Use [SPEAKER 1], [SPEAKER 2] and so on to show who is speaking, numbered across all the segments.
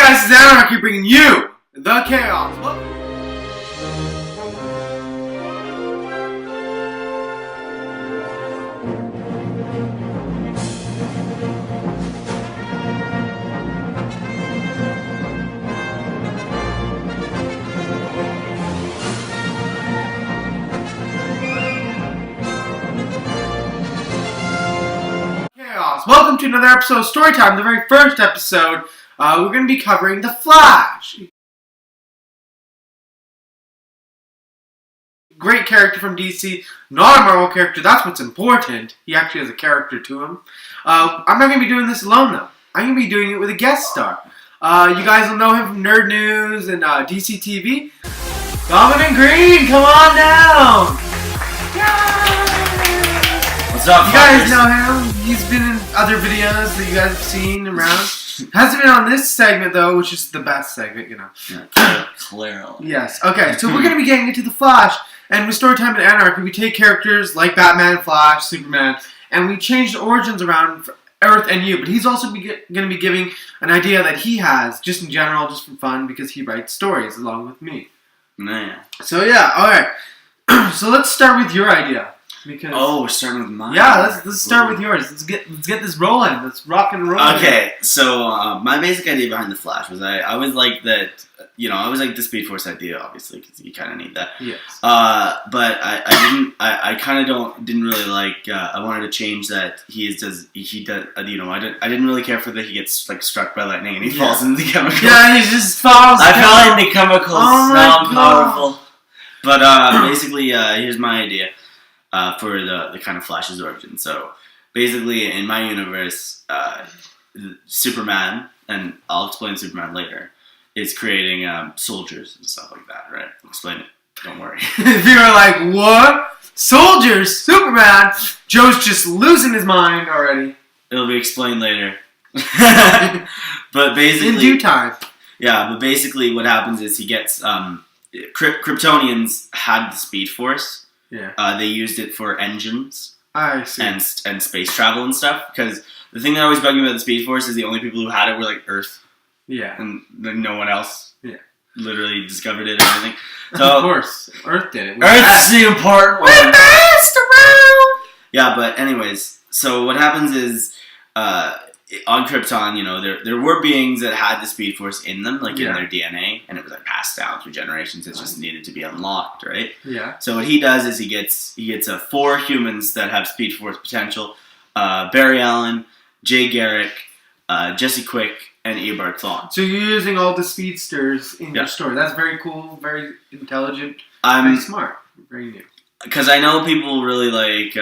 [SPEAKER 1] guys, this is ANARKY bringing you the chaos. Welcome to another episode of Storytime, the very first episode. We're going to be covering The Flash. Great character from DC, not a Marvel character, that's what's important. He actually has a character to him. I'm not going to be doing this alone though. I'm going to be doing it with a guest star. You guys will know him from Nerd News and DC TV. Goblin and Green, come on down!
[SPEAKER 2] What's up,
[SPEAKER 1] you guys know him. He's been in other videos that you guys have seen around. Hasn't been on this segment though, which is the best segment, you know.
[SPEAKER 2] Yeah, clearly.
[SPEAKER 1] Yes. Okay. So we're gonna be getting into the Flash, and with Storytime and ANARKY, we take characters like Batman, Flash, Superman, and we change the origins around for Earth and you. But he's also gonna be giving an idea that he has, just in general, just for fun, because he writes stories along with me.
[SPEAKER 2] Man.
[SPEAKER 1] So yeah. All right. So let's start with your idea. Because
[SPEAKER 2] we're starting with mine.
[SPEAKER 1] Yeah, let's start with yours. Let's get this rolling. Let's rock and roll.
[SPEAKER 2] Okay, so my basic idea behind the Flash was I always like that. You know, I always like the Speed Force idea, obviously, because you kind of need that.
[SPEAKER 1] Yes.
[SPEAKER 2] But I kind of didn't really like. I wanted to change that he does. You know, I didn't really care for that he gets like struck by lightning and he falls into the chemicals.
[SPEAKER 1] Yeah, he just falls.
[SPEAKER 2] I fell into chemicals.
[SPEAKER 1] Oh
[SPEAKER 2] now I'm powerful. But basically, here's my idea. For the kind of Flash's origin. So basically, in my universe, Superman, and I'll explain Superman later, is creating soldiers and stuff like that, right? I'll explain it. Don't worry.
[SPEAKER 1] If you were like, what? Soldiers? Superman? Joe's just losing his mind already.
[SPEAKER 2] It'll be explained later. But basically...
[SPEAKER 1] In due time.
[SPEAKER 2] Yeah, but basically what happens is he gets... Kryptonians had the Speed Force.
[SPEAKER 1] Yeah.
[SPEAKER 2] They used it for engines.
[SPEAKER 1] I see.
[SPEAKER 2] And space travel and stuff. Because the thing that always bugged me about the Speed Force is the only people who had it were like Earth.
[SPEAKER 1] Yeah.
[SPEAKER 2] And no one else.
[SPEAKER 1] Yeah.
[SPEAKER 2] Literally discovered it and everything. So
[SPEAKER 1] of course, Earth did it.
[SPEAKER 2] Earth's the important one.
[SPEAKER 1] We're best around.
[SPEAKER 2] Yeah, but anyways, so what happens is on Krypton, you know, there were beings that had the Speed Force in them, like in their DNA, and it was like passed down through generations. It just needed to be unlocked, right?
[SPEAKER 1] Yeah.
[SPEAKER 2] So what he does is he gets 4 humans that have Speed Force potential: Barry Allen, Jay Garrick, Jesse Quick, and Eobard Thawne.
[SPEAKER 1] So you're using all the speedsters in your story. That's very cool, very intelligent, very smart, very new. Because
[SPEAKER 2] I know people really like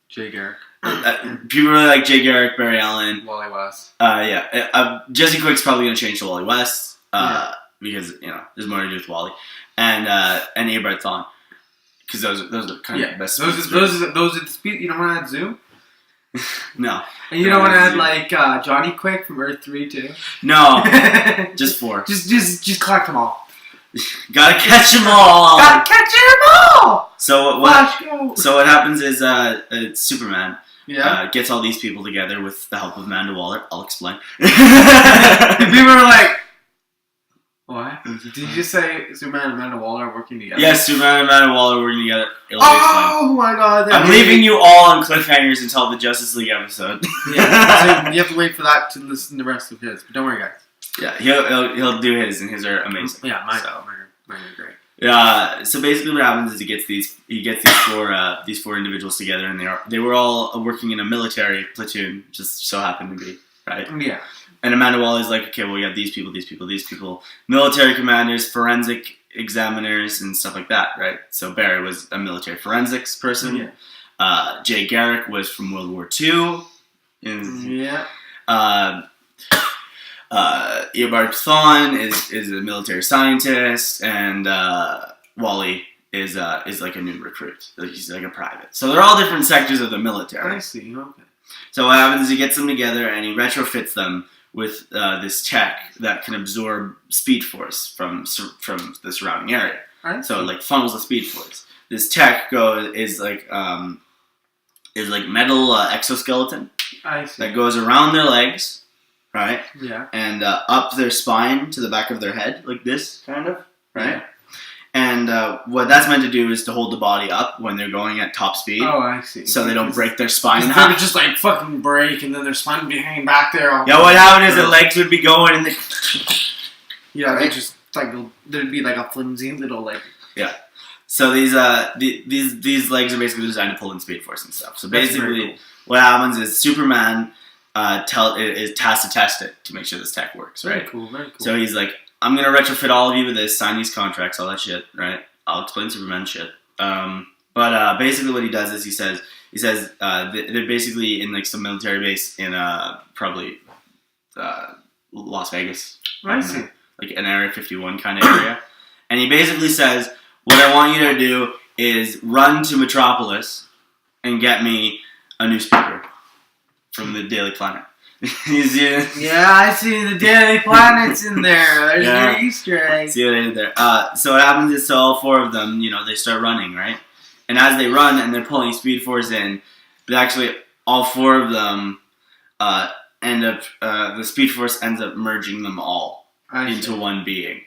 [SPEAKER 1] Jay Garrick.
[SPEAKER 2] People really like Jay Garrick, Barry Allen,
[SPEAKER 1] Wally West.
[SPEAKER 2] Jesse Quick's probably going to change to Wally West because you know there's more to do with Wally, and Eobard Thawne because those are kind of the best.
[SPEAKER 1] Those are the speed. You don't want to add Zoom.
[SPEAKER 2] No.
[SPEAKER 1] And you don't want to add like Johnny Quick from Earth 3 too.
[SPEAKER 2] No. Just 4.
[SPEAKER 1] Just collect them all.
[SPEAKER 2] Gotta catch them all.
[SPEAKER 1] Gotta catch them all.
[SPEAKER 2] So what happens is Superman.
[SPEAKER 1] Yeah.
[SPEAKER 2] Gets all these people together with the help of Amanda Waller. I'll explain.
[SPEAKER 1] And people are like, what? Did you just say Superman and Amanda Waller are working together?
[SPEAKER 2] Yes, Superman and Amanda Waller are working together.
[SPEAKER 1] Oh my god.
[SPEAKER 2] I'm leaving you all on cliffhangers until the Justice League episode.
[SPEAKER 1] Yeah, so you have to wait for that to listen to the rest of his. But don't worry, guys.
[SPEAKER 2] Yeah, he'll do his, and his are amazing.
[SPEAKER 1] Yeah, mine are great.
[SPEAKER 2] Yeah, so basically what happens is he gets these 4 individuals together, and they were all working in a military platoon, just so happened to be, right?
[SPEAKER 1] Yeah. And
[SPEAKER 2] Amanda Waller's like, okay, well, we have these people, military commanders, forensic examiners, and stuff like that, right? So Barry was a military forensics person.
[SPEAKER 1] Yeah.
[SPEAKER 2] Jay Garrick was from World War II.
[SPEAKER 1] Yeah.
[SPEAKER 2] Eobard Thawne is a military scientist, and Wally is like a new recruit. He's like a private. So they're all different sectors of the military.
[SPEAKER 1] I see. Okay.
[SPEAKER 2] So what happens is he gets them together and he retrofits them with this tech that can absorb Speed Force from the surrounding area. So it like funnels the Speed Force. This tech is like metal exoskeleton
[SPEAKER 1] I see.
[SPEAKER 2] that goes around their legs. right?
[SPEAKER 1] Yeah.
[SPEAKER 2] And up their spine to the back of their head, like this, kind of, right?
[SPEAKER 1] Yeah.
[SPEAKER 2] And what that's meant to do is to hold the body up when they're going at top speed.
[SPEAKER 1] Oh, I see.
[SPEAKER 2] So they don't break their spine.
[SPEAKER 1] They would just like fucking break, and then their spine would be hanging back there.
[SPEAKER 2] Yeah, what happened is the legs would be going, and
[SPEAKER 1] yeah, they just like there'd be like a flimsy little like.
[SPEAKER 2] Yeah. So these legs are basically designed to pull in Speed Force and stuff. So basically,
[SPEAKER 1] cool.
[SPEAKER 2] what happens is Superman is tasked to test it to make sure this tech works, right?
[SPEAKER 1] Very cool. Very cool.
[SPEAKER 2] So he's like, I'm gonna retrofit all of you with this, sign these contracts, all that shit, right? I'll explain Superman shit. But basically, what he does is he says they're basically in like some military base in probably Las Vegas.
[SPEAKER 1] I see.
[SPEAKER 2] Like an Area 51 kind of area. And he basically says, what I want you to do is run to Metropolis and get me a newspaper from the Daily Planet.
[SPEAKER 1] Yeah, I see the Daily Planet's in there. There's your Easter egg.
[SPEAKER 2] See what I did there. So what happens is, so all four of them, they start running, right? And as they run and they're pulling Speed Force in, but actually all four of them end up, the Speed Force ends up merging them all into one being.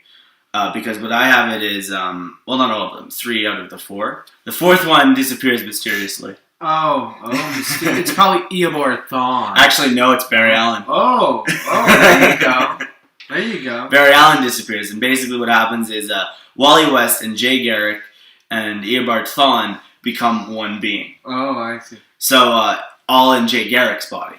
[SPEAKER 2] Because what I have it is, well, not all of them, 3 out of the 4. The 4th one disappears mysteriously.
[SPEAKER 1] Oh, it's probably Eobard Thawne.
[SPEAKER 2] Actually, no, it's Barry Allen.
[SPEAKER 1] Oh, there you go. There you go.
[SPEAKER 2] Barry Allen disappears, and basically what happens is Wally West and Jay Garrick and Eobard Thawne become one being.
[SPEAKER 1] Oh, I see.
[SPEAKER 2] So, all in Jay Garrick's body.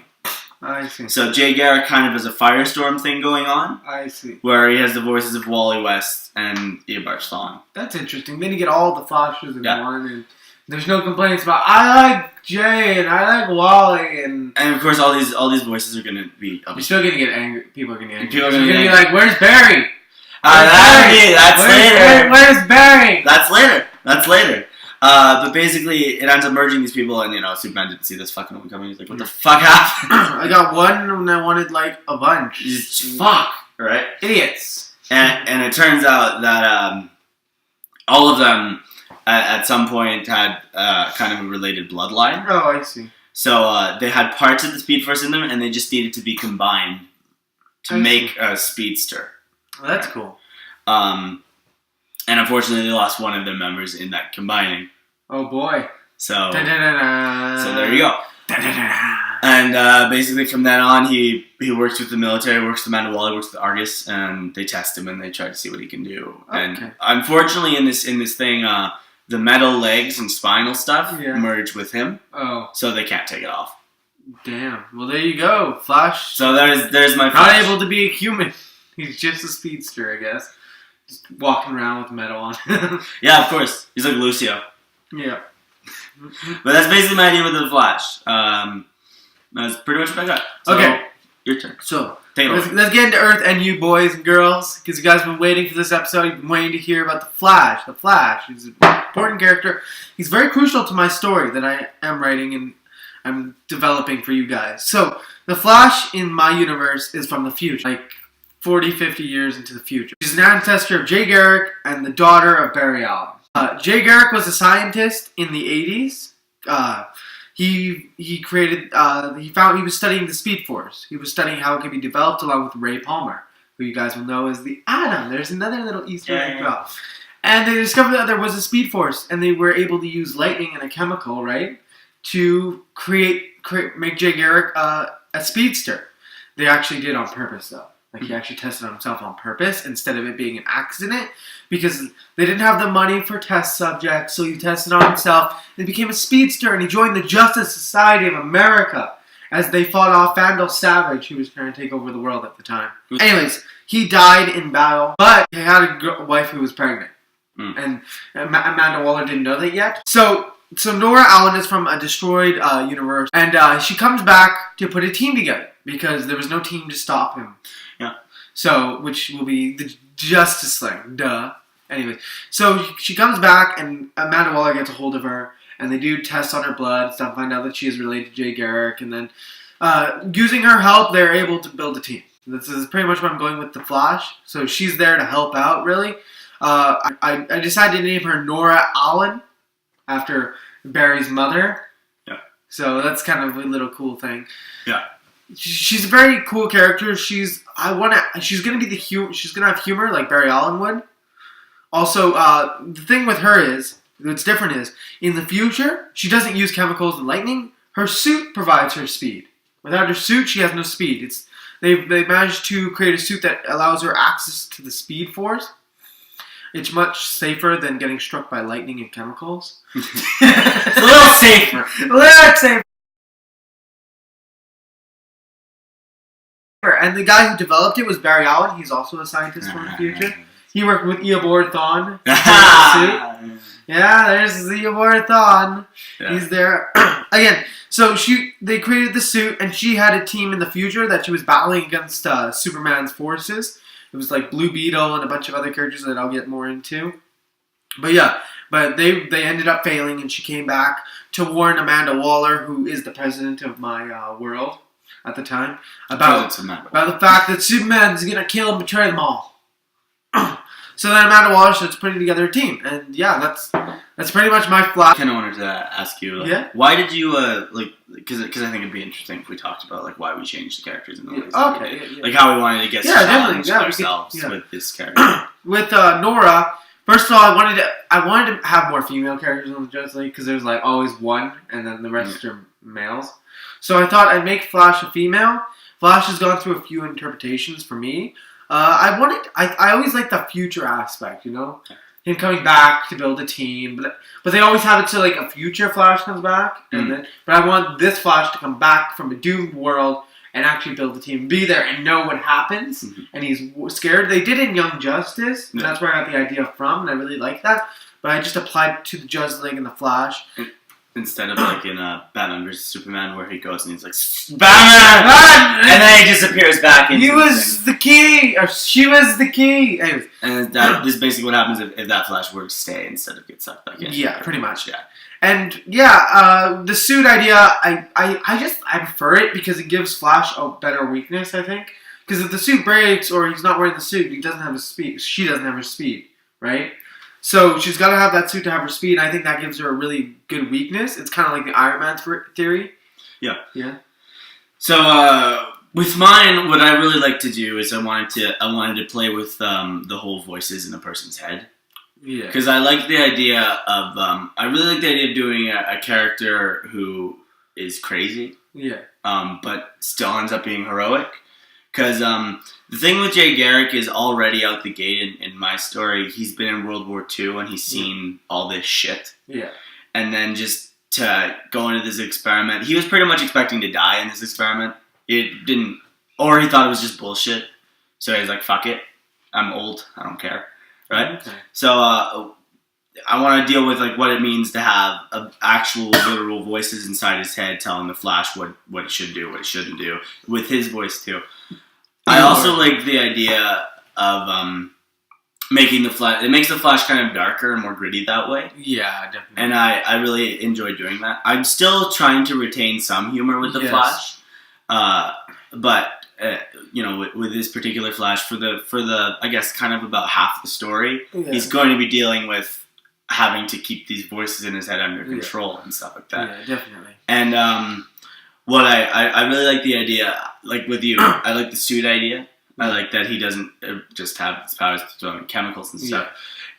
[SPEAKER 1] I see.
[SPEAKER 2] So Jay Garrick kind of has a firestorm thing going on.
[SPEAKER 1] I see.
[SPEAKER 2] Where he has the voices of Wally West and Eobard Thawne.
[SPEAKER 1] That's interesting. Then you get all the Flashes in one, and there's no complaints about I like Jay and I like Wally and
[SPEAKER 2] of course all these voices are gonna be.
[SPEAKER 1] You're still gonna get angry. People are gonna get angry.
[SPEAKER 2] People are
[SPEAKER 1] gonna be like, "Where's Barry?
[SPEAKER 2] That's later.
[SPEAKER 1] Where's Barry?
[SPEAKER 2] That's later. But basically, it ends up merging these people, and Superman didn't see this fucking one coming. He's like, "What the fuck happened?"
[SPEAKER 1] I got one, and I wanted like a bunch.
[SPEAKER 2] Fuck, right?
[SPEAKER 1] Idiots.
[SPEAKER 2] And it turns out that all of them at some point had kind of a related bloodline.
[SPEAKER 1] Oh, I see.
[SPEAKER 2] So they had parts of the Speed Force in them, and they just needed to be combined to make a speedster.
[SPEAKER 1] Oh, that's cool.
[SPEAKER 2] And unfortunately, they lost one of their members in that combining.
[SPEAKER 1] Oh boy.
[SPEAKER 2] So
[SPEAKER 1] so
[SPEAKER 2] there you go. And basically from then on, he works with the military, works with Amanda Waller, works with Argus, and they test him and they try to see what he can do. Okay. And unfortunately, in this thing, the metal legs and spinal stuff merge with him. Oh. So they can't take it off.
[SPEAKER 1] Damn. Well, there you go, Flash.
[SPEAKER 2] So there's my Flash.
[SPEAKER 1] Not able to be a human. He's just a speedster, I guess. Just walking around with metal on.
[SPEAKER 2] Yeah, of course. He's like Lucio.
[SPEAKER 1] Yeah.
[SPEAKER 2] But that's basically my idea with the Flash. That's pretty much what I got. So,
[SPEAKER 1] okay.
[SPEAKER 2] Your turn.
[SPEAKER 1] So,
[SPEAKER 2] take it over.
[SPEAKER 1] Let's get into Earth and you boys and girls. Because you guys have been waiting for this episode. You've been waiting to hear about the Flash. The Flash. He's an important character. He's very crucial to my story that I am writing and I'm developing for you guys. So, the Flash in my universe is from the future. Like 40, 50 years into the future. She's an ancestor of Jay Garrick and the daughter of Barry Allen. Jay Garrick was a scientist in the 80s. He created, he was studying the Speed Force. He was studying how it could be developed along with Ray Palmer, who you guys will know as the Atom. There's another little Easter egg drop. And they discovered that there was a Speed Force, and they were able to use lightning and a chemical, right, to make Jay Garrick a speedster. They actually did on purpose, though. Like, he actually tested on himself on purpose instead of it being an accident because they didn't have the money for test subjects, so he tested on himself and became a speedster, and he joined the Justice Society of America as they fought off Vandal Savage, who was trying to take over the world at the time. Anyways, he died in battle, but he had a wife who was pregnant, and Amanda Waller didn't know that yet. So Nora Allen is from a destroyed universe, and she comes back to put a team together because there was no team to stop him.
[SPEAKER 2] Yeah.
[SPEAKER 1] So, which will be the Justice League, duh. Anyways, so she comes back, and Amanda Waller gets a hold of her, and they do tests on her blood, stuff, find out that she is related to Jay Garrick, and then using her help, they're able to build a team. This is pretty much where I'm going with the Flash. So she's there to help out, really. I decided to name her Nora Allen after Barry's mother.
[SPEAKER 2] Yeah.
[SPEAKER 1] So that's kind of a little cool thing.
[SPEAKER 2] Yeah.
[SPEAKER 1] she's a very cool character. She's gonna have humor like Barry Allen would. Also, the thing with her is what's different is in the future she doesn't use chemicals and lightning. Her suit provides her speed. Without her suit, she has no speed. They managed to create a suit that allows her access to the speed force. It's much safer than getting struck by lightning and chemicals.
[SPEAKER 2] It's a little safer.
[SPEAKER 1] A little safer. And the guy who developed it was Barry Allen. He's also a scientist from the future. He worked with Eobor Thawne. Yeah, there's Eobor Thawne. Yeah. He's there. Again, so they created the suit, and she had a team in the future that she was battling against Superman's forces. It was like Blue Beetle and a bunch of other characters that I'll get more into. But yeah, they ended up failing, and she came back to warn Amanda Waller, who is the president of my world at the time, about the fact that Superman's going to kill and betray them all. So then Amanda Waller starts putting together a team, and yeah, that's pretty much my Flash.
[SPEAKER 2] I kind of wanted to ask you, why did you because I think it'd be interesting if we talked about why we changed the characters in the ways. Like how we wanted to get challenged ourselves with this character. With
[SPEAKER 1] Nora, first of all, I wanted to have more female characters on the Justice League because there's always one, and then the rest are males. So I thought I'd make Flash a female. Flash has gone through a few interpretations for me. I always like the future aspect, him coming back to build a team, but they always have it so a future Flash comes back, but I want this Flash to come back from a doomed world and actually build a team, be there and know what happens, and he's scared. They did it in Young Justice, and that's where I got the idea from, and I really like that, but I just applied it to the Justice League and the Flash.
[SPEAKER 2] Instead of in Batman vs Superman, where he goes and he's like, Batman! And then he disappears back into
[SPEAKER 1] He was the key! Or she was the key! Anyways.
[SPEAKER 2] And that is basically what happens if that Flash were to stay instead of get sucked back in.
[SPEAKER 1] Yeah, pretty much. Yeah. And the suit idea, I prefer it because it gives Flash a better weakness, I think. Because if the suit breaks or he's not wearing the suit, he doesn't have his speed. She doesn't have her speed, right? So she's got to have that suit to have her speed, and I think that gives her a really good weakness. It's kind of like the Iron Man theory.
[SPEAKER 2] Yeah.
[SPEAKER 1] Yeah.
[SPEAKER 2] So with mine, what I really like to do is I wanted to play with the whole voices in a person's head.
[SPEAKER 1] Yeah.
[SPEAKER 2] Because I like the idea of I really like the idea of doing a character who is crazy.
[SPEAKER 1] Yeah.
[SPEAKER 2] But still ends up being heroic. Because the thing with Jay Garrick is already out the gate in my story. He's been in World War II and he's seen all this shit.
[SPEAKER 1] Yeah.
[SPEAKER 2] And then just to go into this experiment, he was pretty much expecting to die in this experiment. It didn't, or he thought it was just bullshit. So he's like, fuck it. I'm old. I don't care. Right? Okay. So I want to deal with what it means to have actual literal voices inside his head telling the Flash what it should do, what it shouldn't do, with his voice too. I also like the idea of making the Flash. It makes the Flash kind of darker and more gritty that way.
[SPEAKER 1] Yeah, definitely.
[SPEAKER 2] And I really enjoy doing that. I'm still trying to retain some humor with the Flash, but with this particular Flash, for the I guess kind of about half the story, he's going to be dealing with having to keep these voices in his head under control and stuff like that.
[SPEAKER 1] Yeah, definitely.
[SPEAKER 2] And what I really like the idea, like with you, I like the suit idea. I like that he doesn't just have his powers to throw in chemicals and stuff.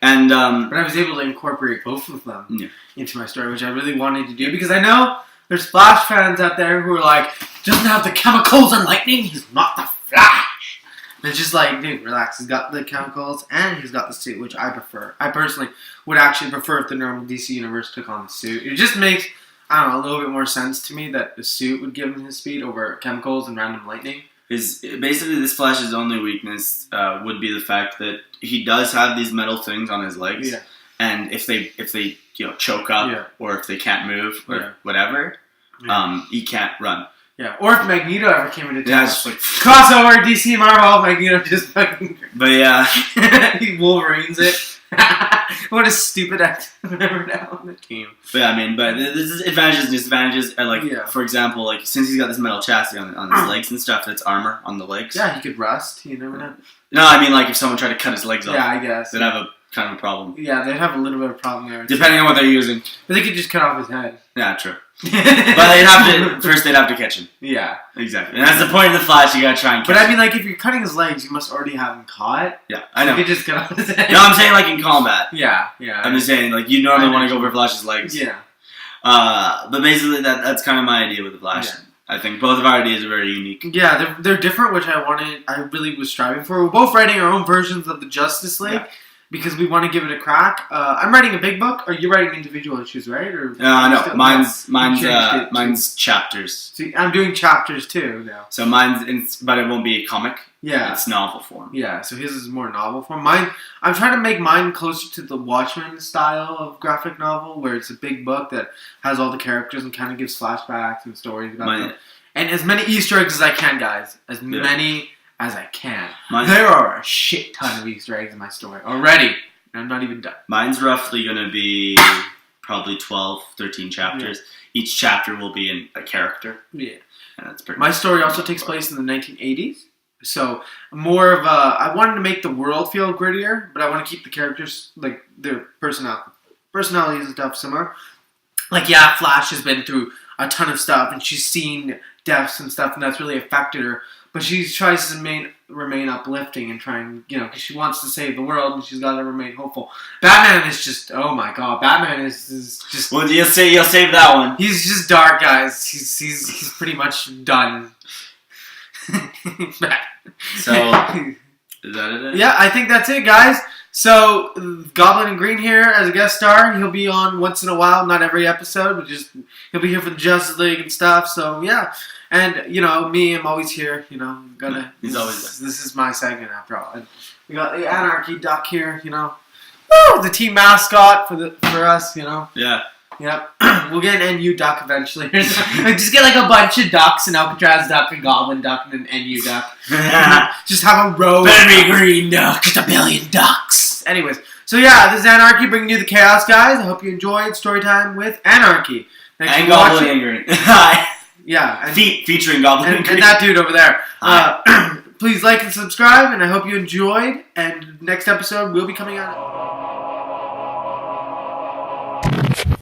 [SPEAKER 2] And
[SPEAKER 1] but I was able to incorporate both of them into my story, which I really wanted to do because I know there's Flash fans out there who are like, doesn't have the chemicals and lightning, he's not the Flash. And it's just like, dude, relax. He's got the chemicals and he's got the suit, which I prefer. I personally would actually prefer if the normal DC universe took on the suit. It just makes, I don't know, a little bit more sense to me that the suit would give him his speed over chemicals and random lightning.
[SPEAKER 2] Basically, this Flash's only weakness would be the fact that he does have these metal things on his legs, and if they choke up or if they can't move or whatever, he can't run.
[SPEAKER 1] Yeah, or if Magneto ever came into town, just crossover DC Marvel, Magneto just fucking.
[SPEAKER 2] But yeah,
[SPEAKER 1] he Wolverines it. What a stupid act ever now on the team.
[SPEAKER 2] But yeah, I mean, but this is advantages and disadvantages. And for example, since he's got this metal chassis on his legs and stuff, that's armor on the legs.
[SPEAKER 1] Yeah, he could rust. You never know.
[SPEAKER 2] No, I mean, if someone tried to cut his legs off.
[SPEAKER 1] Yeah, I guess.
[SPEAKER 2] They'd have a kind of a problem.
[SPEAKER 1] Yeah, they'd have a little bit of a problem there.
[SPEAKER 2] Depending on what they're using.
[SPEAKER 1] But they could just cut off his head.
[SPEAKER 2] Yeah, true. But they'd have to catch him.
[SPEAKER 1] Yeah.
[SPEAKER 2] Exactly. And that's the point of the Flash, you gotta try and catch him.
[SPEAKER 1] But I mean, like, if you're cutting his legs, you must already have him caught.
[SPEAKER 2] Yeah, I know.
[SPEAKER 1] You could just cut off his head.
[SPEAKER 2] No, I'm saying, like, in combat.
[SPEAKER 1] Yeah.
[SPEAKER 2] I'm just saying, like, you normally want to go for Flash's legs.
[SPEAKER 1] Yeah.
[SPEAKER 2] But basically, that's kind of my idea with the Flash. Yeah. I think both of our ideas are very unique.
[SPEAKER 1] Yeah, they're different, which I really was striving for. We're both writing our own versions of the Justice League because we want to give it a crack. I'm writing a big book. Are you writing individual issues, right? Or
[SPEAKER 2] no, mine's chapters.
[SPEAKER 1] See, I'm doing chapters too now.
[SPEAKER 2] So but it won't be a comic.
[SPEAKER 1] Yeah,
[SPEAKER 2] it's novel form.
[SPEAKER 1] Yeah, so his is more novel form. Mine, I'm trying to make mine closer to the Watchmen style of graphic novel, where it's a big book that has all the characters and kind of gives flashbacks and stories about them. And as many Easter eggs as I can, guys. As many as I can. There are a shit ton of Easter eggs in my story already. And I'm not even done. Mine's
[SPEAKER 2] roughly going to be probably 12, 13 chapters. Yeah. Each chapter will be a character.
[SPEAKER 1] Yeah.
[SPEAKER 2] And that's pretty
[SPEAKER 1] my story also takes place in the 1980s. So, more of I wanted to make the world feel grittier, but I want to keep the characters, like, their personalities and stuff similar. Like, yeah, Flash has been through a ton of stuff, and she's seen deaths and stuff, and that's really affected her. But she tries to remain uplifting and trying, because she wants to save the world, and she's got to remain hopeful. Batman is just, oh my god, Batman is just...
[SPEAKER 2] Well, you'll save that one.
[SPEAKER 1] He's just dark, guys. He's pretty much done.
[SPEAKER 2] So, is that it?
[SPEAKER 1] Yeah, I think that's it, guys. So, Goblin and Green here as a guest star. He'll be on once in a while, not every episode, but he'll be here for the Justice League and stuff. So, yeah. And, me, I'm always here,
[SPEAKER 2] He's always there.
[SPEAKER 1] This is my segment, after all. And we got the Anarchy Duck here, Woo! The team mascot for us,
[SPEAKER 2] Yeah.
[SPEAKER 1] Yep. We'll get an NU duck eventually. Just get like a bunch of ducks, an Alcatraz duck, a Goblin duck, and an NU duck. Just have a row.
[SPEAKER 2] Very green duck.
[SPEAKER 1] Just a billion ducks. Anyways, so yeah, this is Anarchy bringing you the chaos, guys. I hope you enjoyed Storytime with Anarchy. Thanks
[SPEAKER 2] and
[SPEAKER 1] for
[SPEAKER 2] Goblin
[SPEAKER 1] watching.
[SPEAKER 2] and Green. Hi.
[SPEAKER 1] Yeah. And,
[SPEAKER 2] featuring Goblin and Green.
[SPEAKER 1] And that dude over there. Please like and subscribe, and I hope you enjoyed. And next episode will be coming out.